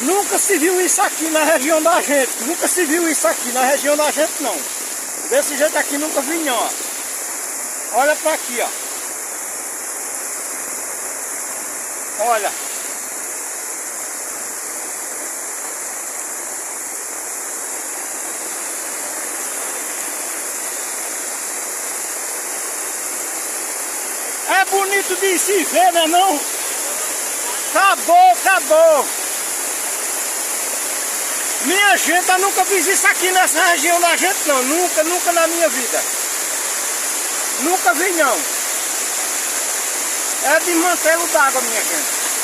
Nunca se viu isso aqui na região da gente. Nunca se viu isso aqui na região da gente, não. Desse jeito aqui nunca vi, não, ó. Olha pra aqui, ó. Olha. É bonito de se ver, né, não? Acabou, acabou. Minha gente, eu nunca fiz isso aqui nessa região da gente, não. Nunca, nunca na minha vida. Nunca vi, não. É de mantelo d'água, minha gente.